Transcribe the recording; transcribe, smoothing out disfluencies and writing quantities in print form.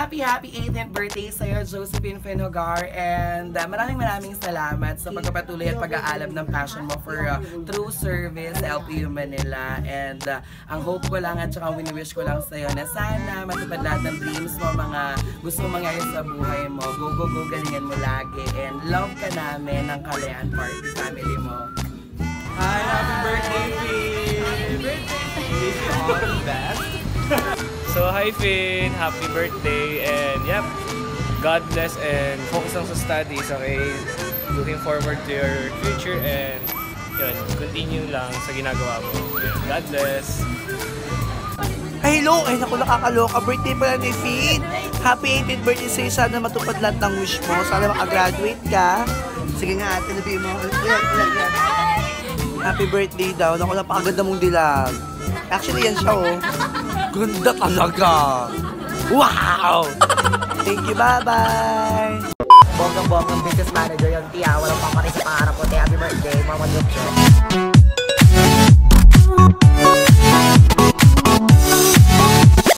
happy 18th birthday sa'yo, Josephine Finhogar, and maraming salamat sa pagpapatuloy at pag-aalab ng passion mo for true service sa LPU Manila. And ang hope ko lang at saka wini-wish ko lang sa'yo na sana matupad lahat ng dreams mo, mga gusto mong mangyari sa buhay mo. Go, galingan mo lagi. And love ka namin ng Kalayaan Party family mo. Hi, happy birthday, Finn! Wish you all the best. So hi Finn, happy birthday, and yep, God bless and focus lang sa studies, okay? Looking forward to your future and yun, continue lang sa ginagawa mo. Yun, God bless. Ay, hello! Ay, naku, nakakaloka. Birthday pala ni Finn. Happy 18th birthday sa'yo. Sana matupad lahat ng wish mo. Sana makagraduate ka. Sige nga, ate, nabihin mo. Happy birthday daw. Naku, napakaganda mong dilag. Actually, yan siya, oh. Ganda talaga. Wow! Thank you, bye-bye! Bonggang business manager yung tiya. Walang pang sa pangarap ko. Happy birthday, Mama Lucho.